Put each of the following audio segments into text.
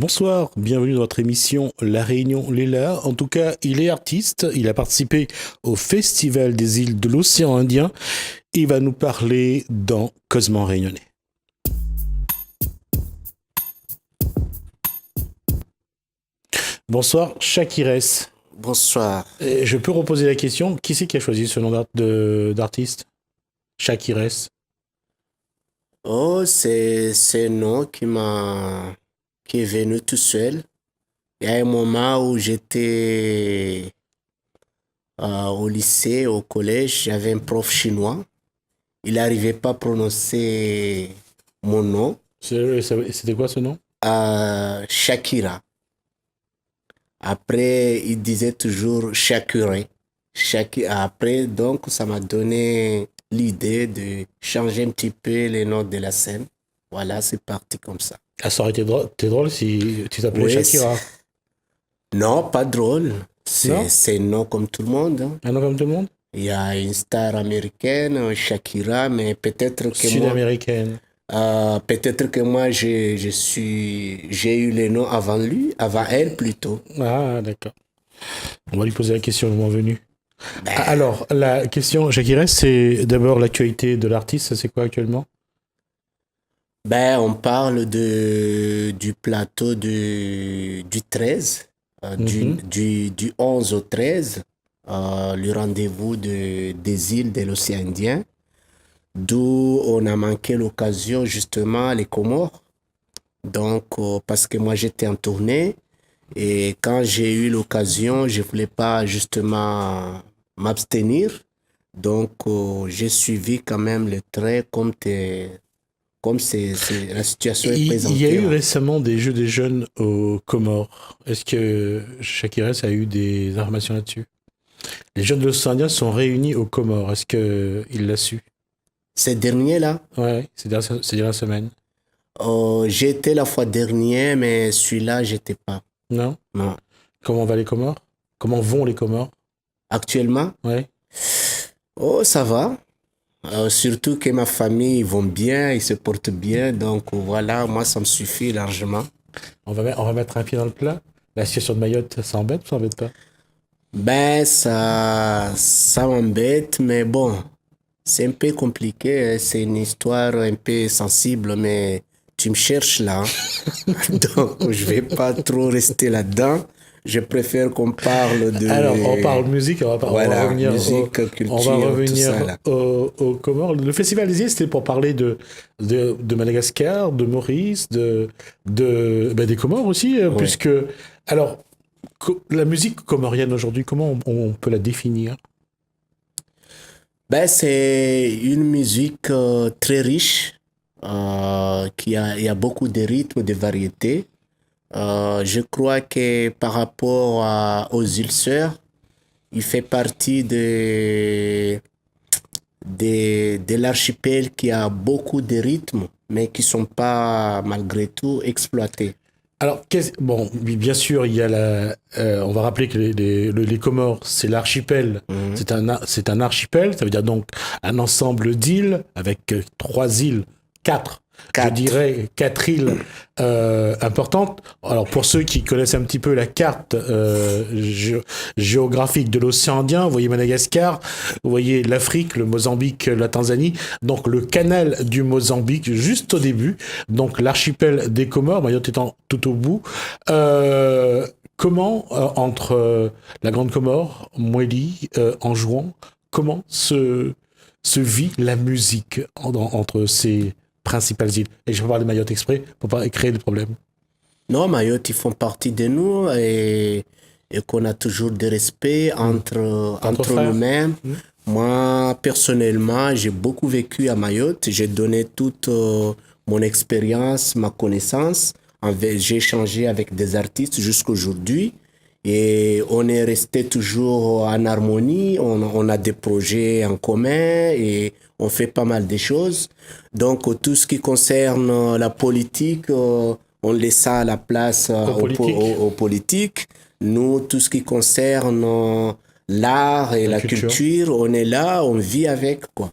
Bonsoir, bienvenue dans votre émission La Réunion Léla. En tout cas, il est artiste, il a participé au Festival des îles de l'océan Indien. Il va nous parler dans Cosement Réunionnais. Bonsoir, Chakires. Bonsoir. Je peux reposer la question, qui c'est qui a choisi ce nom d'artiste? Chakires. Oh, c'est un nom qui est venu tout seul. Il y a un moment où j'étais au lycée, au collège, j'avais un prof chinois. Il n'arrivait pas à prononcer mon nom. C'était quoi ce nom? Shakira. Après, il disait toujours Shakira. Après, donc, ça m'a donné l'idée de changer un petit peu les notes de la scène. Voilà, c'est parti comme ça. Ah, ça aurait été drôle si tu t'appelais Oui, Shakira. Non, pas drôle. Non? C'est un nom comme tout le monde, hein. Un nom comme tout le monde? Il y a une star américaine, Shakira, mais peut-être que Sud-américaine. peut-être que moi, j'ai eu le nom avant elle plutôt. Ah, d'accord. On va lui poser la question le moment venu. Ben, Alors, la question, Shakira, c'est d'abord l'actualité de l'artiste. C'est quoi actuellement? on parle du plateau du 13, du 11 au 13, le rendez-vous des îles de l'océan Indien, d'où on a manqué l'occasion justement les Comores. Donc, parce que moi j'étais en tournée et quand j'ai eu l'occasion, je voulais pas justement m'abstenir. Donc, j'ai suivi quand même le trait comme la situation est Il y a présentée. eu récemment des Jeux des jeunes aux Comores. Est-ce que Shakira a eu des informations là-dessus? Les jeunes de l'océan Indien sont réunis aux Comores. Est-ce qu'il l'a su? Ces derniers-là, Ouais, c'est dernière semaine. j'ai été la fois dernière, mais celui-là, j'étais pas. Non? Non. Comment va les Comores? Comment vont les Comores? Actuellement, Ouais. oh, ça va. Surtout que ma famille, ils vont bien, ils se portent bien. Donc voilà, moi, ça me suffit largement. On va mettre un pied dans le plat. La situation de Mayotte, ça embête ou ça embête pas? Ça m'embête, mais bon, c'est un peu compliqué, hein. C'est une histoire un peu sensible, mais tu me cherches là, hein. Donc, je vais pas trop rester là-dedans. Je préfère qu'on parle de... Alors, on parle musique, on va Voilà, revenir, musique, culture, on va tout revenir ça là. aux Comores. Le Festival des îles, c'était pour parler de Madagascar, de Maurice, des Comores aussi, Ouais. puisque... Alors, la musique comorienne aujourd'hui, comment on peut la définir? C'est une musique très riche, il y a beaucoup de rythmes, de variétés. Je crois que par rapport aux îles Sœurs, il fait partie de l'archipel qui a beaucoup de rythmes, mais qui sont pas malgré tout exploités. Alors, bon, bien sûr, il y a on va rappeler que les Comores, c'est l'archipel. C'est un archipel, ça veut dire donc un ensemble d'îles avec 3 îles, 4. Je dirais 4 îles importantes. Alors, pour ceux qui connaissent un petit peu la carte géographique de l'océan Indien, vous voyez Madagascar, vous voyez l'Afrique, le Mozambique, la Tanzanie, donc le canal du Mozambique juste au début, donc l'archipel des Comores, Mayotte étant tout au bout. Comment, entre la Grande Comore, Moélie, Anjouan, comment se vit la musique entre ces principales îles? Et je vais parler de Mayotte exprès pour pas créer de problèmes. Non, Mayotte, ils font partie de nous et qu'on a toujours de respect entre nous-mêmes. Moi, personnellement, j'ai beaucoup vécu à Mayotte. J'ai donné toute mon expérience, ma connaissance. J'ai échangé avec des artistes jusqu'aujourd'hui. Et on est resté toujours en harmonie. On a des projets en commun et on fait pas mal de choses. Donc, tout ce qui concerne la politique, on laisse ça à la place aux politiques. Nous, tout ce qui concerne l'art et la culture, on est là, on vit avec, quoi.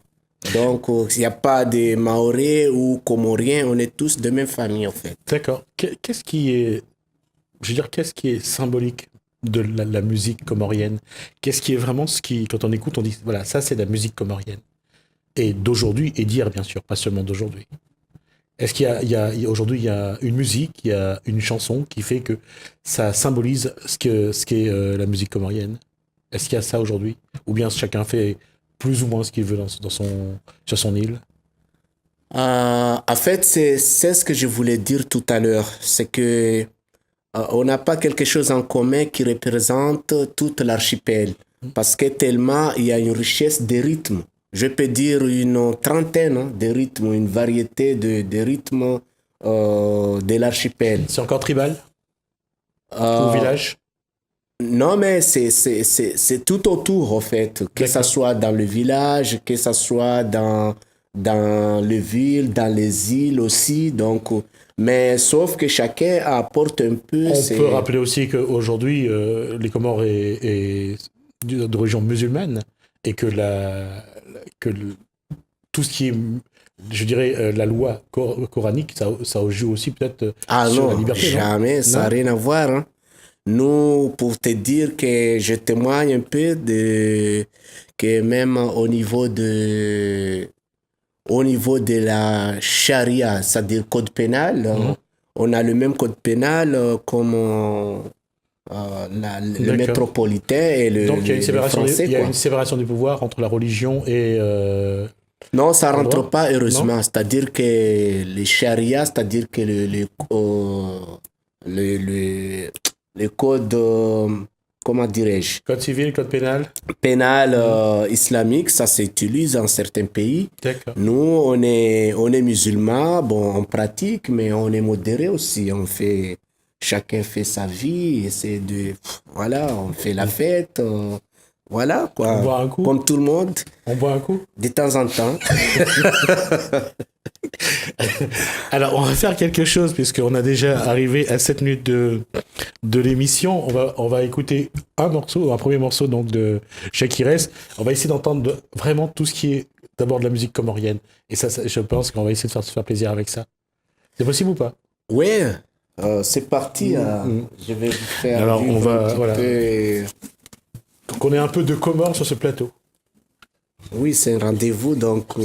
Donc, il n'y a pas de Mahorais ou Comoriens, on est tous de même famille, en fait. D'accord. Qu'est-ce qui est je veux dire, qu'est-ce qui est symbolique de la musique comorienne? Qu'est-ce qui est vraiment ce qui, quand on écoute, on dit, voilà, ça c'est de la musique comorienne. Et d'aujourd'hui, et d'hier, bien sûr, pas seulement d'aujourd'hui. Est-ce qu'il aujourd'hui, il y a une musique, il y a une chanson qui fait que ça symbolise ce qu'est la musique comorienne? Est-ce qu'il y a ça aujourd'hui? Ou bien chacun fait plus ou moins ce qu'il veut sur son île? En fait, c'est ce que je voulais dire tout à l'heure. C'est que on n'a pas quelque chose en commun qui représente toute l'archipel. Parce que tellement il y a une richesse de rythmes. Je peux dire une trentaine de rythmes, une variété de rythmes de l'archipel. C'est encore tribal? Au village? Non, mais c'est tout autour, en fait. Que ça soit dans le village, que ça soit dans les villes, dans les îles aussi. Donc, mais sauf que chacun apporte un peu... On peut rappeler aussi qu'aujourd'hui, les Comores est d'origine musulmane et que tout ce qui est, je dirais, la loi coranique, ça joue aussi peut-être sur la liberté. Jamais, non? Ça n'a rien à voir. Hein. Nous, pour te dire que je témoigne un peu que même au niveau de la charia, c'est-à-dire code pénal, on a le même code pénal comme le métropolitain et le Donc il y a une séparation, français, il y a une séparation des pouvoirs entre la religion et... non, ça ne rentre pas, heureusement. Non? C'est-à-dire que les charia, c'est-à-dire que le code, comment dirais-je? Code civil, code pénal? Pénal islamique, ça s'utilise dans certains pays. D'accord. Nous, on est musulmans, bon, on pratique, mais on est modéré aussi. Chacun fait sa vie, voilà, on fait la fête, voilà, quoi. On boit un coup? Comme tout le monde. On boit un coup? De temps en temps. Alors, on va faire quelque chose, puisqu'on a déjà arrivé à 7 minutes de l'émission. On va écouter un premier morceau donc, de Shakires. On va essayer d'entendre vraiment tout ce qui est d'abord de la musique comorienne. Et ça je pense qu'on va essayer de se faire plaisir avec ça. C'est possible ou pas? Oui, c'est parti. Je vais vous faire. Alors, on va. Voilà. Peu... Donc, on est un peu de Comores sur ce plateau. Oui, c'est un rendez-vous, donc.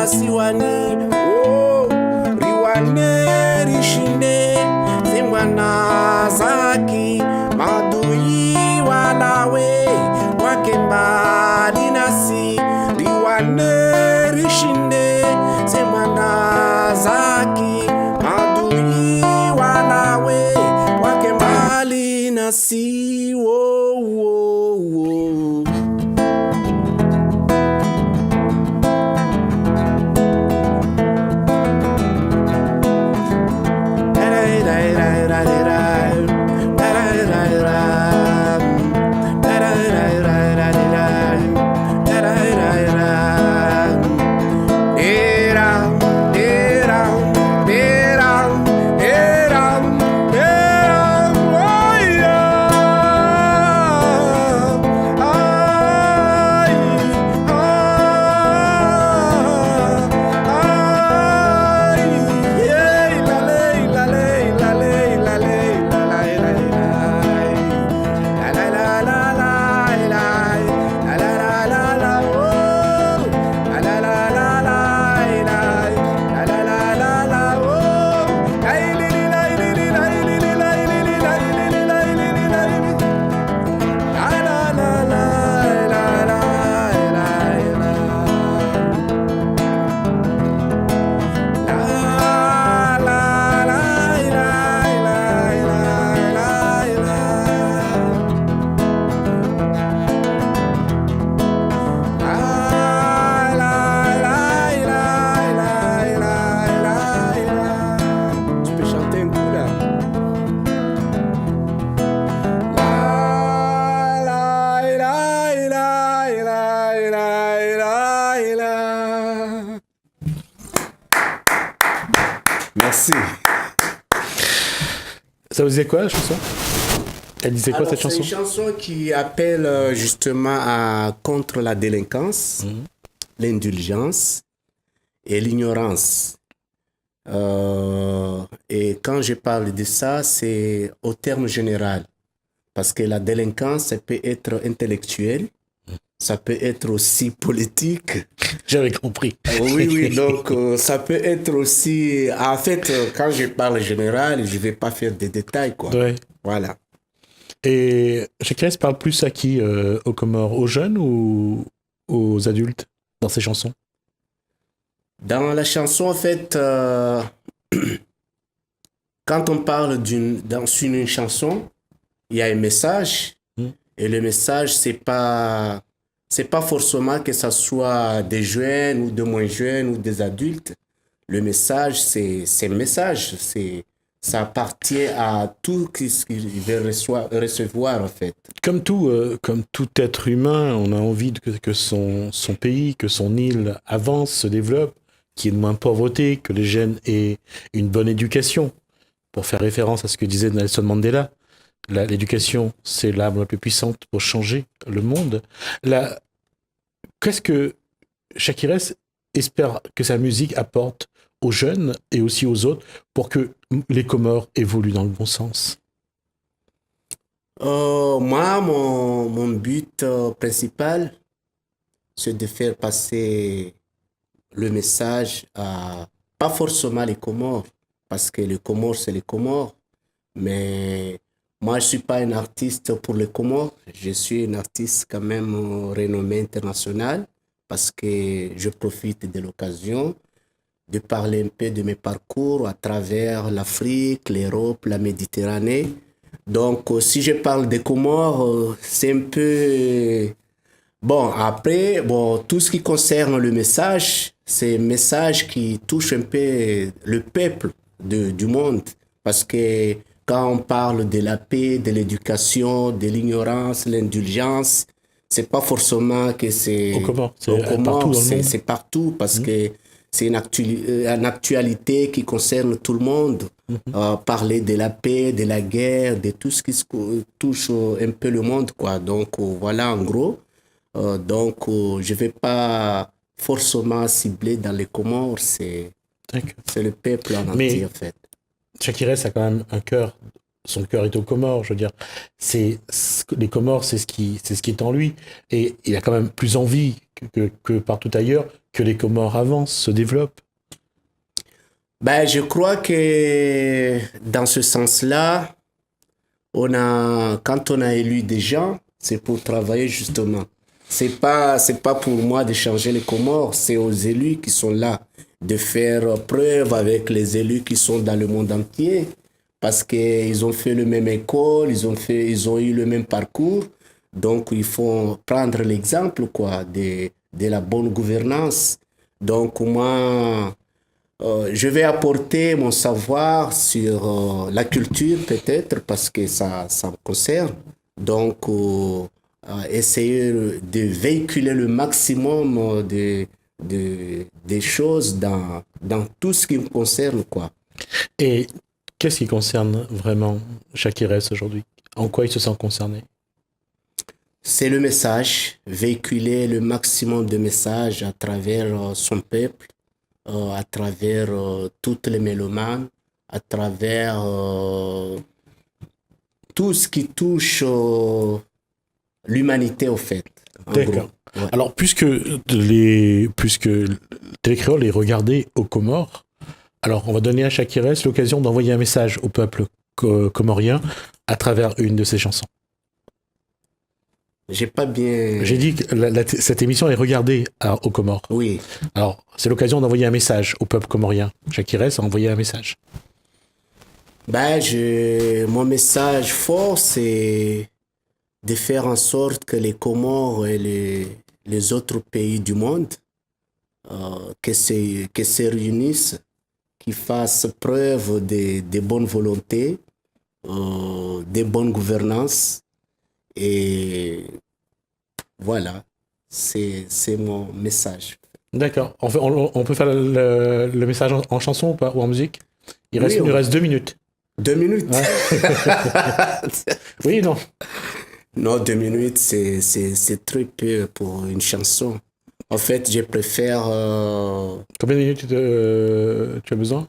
Siwani, oh, riwane, rishinde. Elle disait quoi, la chanson? Elle disait quoi, Alors, cette chanson? c'est une chanson qui appelle justement contre la délinquance, l'indulgence et l'ignorance. Et quand je parle de ça, c'est au terme général. Parce que la délinquance, ça peut être intellectuelle, ça peut être aussi politique. J'avais compris. Oui, oui, donc ça peut être aussi... En fait, quand je parle général, je ne vais pas faire des détails, quoi. Ouais. Voilà. Et Chakires parle plus à qui aux Comores? Aux jeunes ou aux adultes dans ses chansons? Dans la chanson, en fait, quand on parle sur une chanson, il y a un message. Et le message, c'est pas forcément que ça soit des jeunes ou des moins jeunes ou des adultes. Le message, c'est un message. Ça appartient à tout ce qu'il veut recevoir, en fait. Comme tout être humain, on a envie que son pays, que son île avance, se développe, qu'il y ait moins de pauvreté, que les jeunes aient une bonne éducation. Pour faire référence à ce que disait Nelson Mandela, l'éducation, c'est l'arme la plus puissante pour changer le monde. Qu'est-ce que Chakires espère que sa musique apporte aux jeunes et aussi aux autres pour que les Comores évoluent dans le bon sens? Moi, mon but principal, c'est de faire passer le message à pas forcément les Comores, parce que les Comores, c'est les Comores, mais moi, je ne suis pas un artiste pour les Comores, je suis un artiste quand même renommé international, parce que je profite de l'occasion de parler un peu de mes parcours à travers l'Afrique, l'Europe, la Méditerranée. Donc, si je parle des Comores, c'est un peu... Bon, après, tout ce qui concerne le message, c'est un message qui touche un peu le peuple du monde. Parce que quand on parle de la paix, de l'éducation, de l'ignorance, l'indulgence, c'est pas forcément que c'est... Au Comores, c'est partout dans le monde. C'est partout parce que c'est une actualité qui concerne tout le monde. Parler de la paix, de la guerre, de tout ce qui touche un peu le monde, quoi. Donc, voilà, en gros. Donc, je ne vais pas forcément cibler dans les Comores, c'est le peuple en entier, en fait. Chakires a quand même un cœur, son cœur est aux Comores, je veux dire. Les Comores, c'est ce qui est en lui. Et il a quand même plus envie que partout ailleurs que les Comores avancent, se développent. Ben, je crois que dans ce sens-là, quand on a élu des gens, c'est pour travailler justement. C'est pas pour moi de changer les Comores, c'est aux élus qui sont là de faire preuve avec les élus qui sont dans le monde entier parce qu'ils ont fait le même école, ils ont eu le même parcours. Donc, il faut prendre l'exemple, quoi, de la bonne gouvernance. Donc, moi, je vais apporter mon savoir sur la culture, peut-être, parce que ça me concerne. Donc, essayer de véhiculer le maximum des choses dans tout ce qui me concerne, quoi. Et qu'est-ce qui concerne vraiment Chakires aujourd'hui? En quoi il se sent concerné? C'est le message, véhiculer le maximum de messages à travers son peuple, à travers toutes les mélomanes, à travers tout ce qui touche l'humanité, au fait. D'accord. Ouais. Alors, puisque Télécréole est regardé aux Comores, alors on va donner à Chakires l'occasion d'envoyer un message au peuple comorien à travers une de ses chansons. J'ai pas bien... J'ai dit que cette émission est regardée aux Comores. Oui. Alors, c'est l'occasion d'envoyer un message au peuple comorien. Chakires a envoyé un message. Ben, mon message fort, c'est de faire en sorte que les Comores et les autres pays du monde que se réunissent, qu'ils fassent preuve de bonne volonté, de bonne gouvernance. Et voilà, c'est mon message. D'accord. On peut faire le message en chanson ou pas, ou en musique? Il reste 2 minutes. 2 minutes. Oui, non. Non, 2 minutes, c'est très peu pour une chanson. En fait, je préfère... Combien de minutes tu as besoin?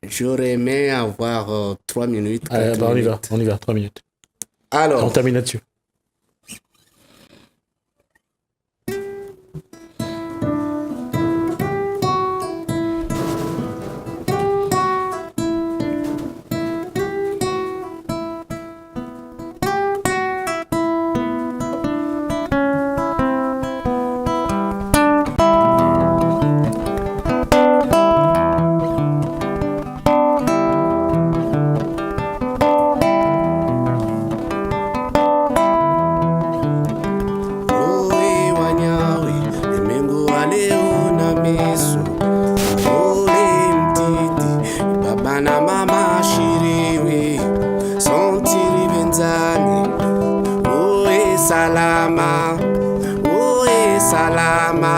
J'aurais aimé avoir 3 minutes, 4 bah, minutes. On y va, 3 minutes. Alors, on termine là-dessus. salama, oe salama.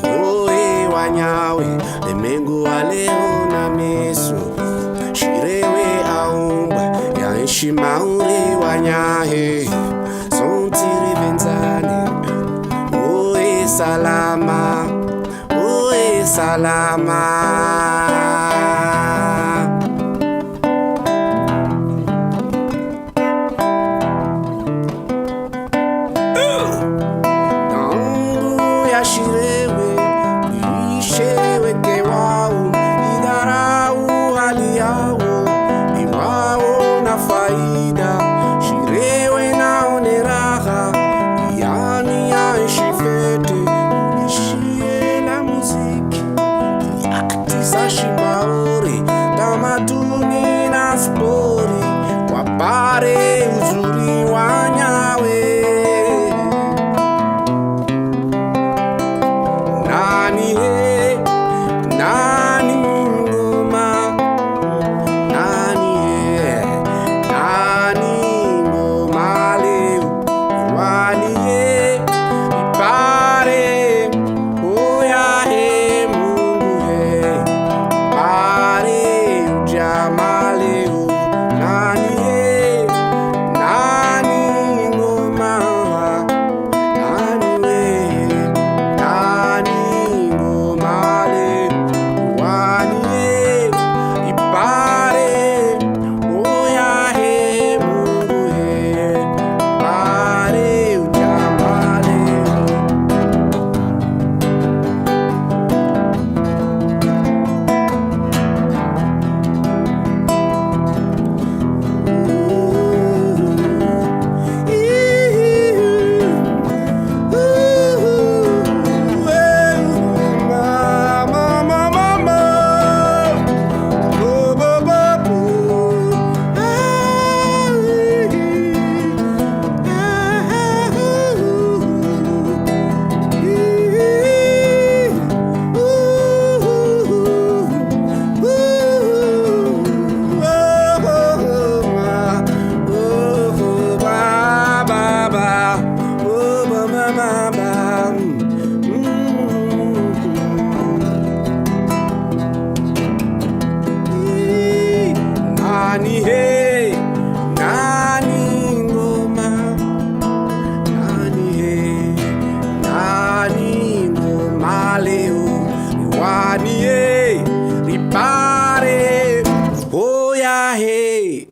Oe wanyawe, lemengu wa leo na meso, shirewe aumba, ya ishi mauri wanyahe, sontiri venzane, oe salama, oe salama. Nangu ya shirewe, ishewe kewao, idarau hali yao, iwao na faida, shirewe naone raha, yani yaishi fete, ishie na muziki, akti za shimauri, tamaduni na spori, wapare uzuri wanyawe. Nani he, nani ngoma, nani he, nani ngoma leo, wani he, ipare, oya he Mungu he, pare ujama leo, nani he, nani ngoma, nani we, nani ngoma leo, wani he, ipare, oya he Mungu he, pare ujama leo. Nani he, nani ngoma, nani he, nani ngoma leo, wani he, ripare, oya he,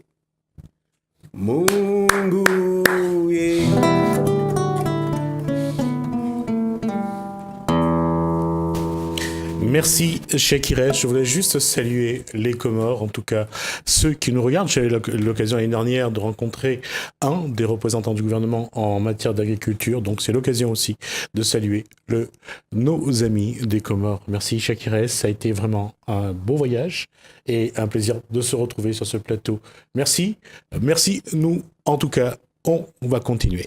Mungu ye. Merci Shakira. Je voulais juste saluer les Comores, en tout cas ceux qui nous regardent. J'avais l'occasion l'année dernière de rencontrer un des représentants du gouvernement en matière d'agriculture, donc c'est l'occasion aussi de saluer nos amis des Comores. Merci Shakira, ça a été vraiment un beau voyage et un plaisir de se retrouver sur ce plateau. Merci, nous en tout cas, on va continuer.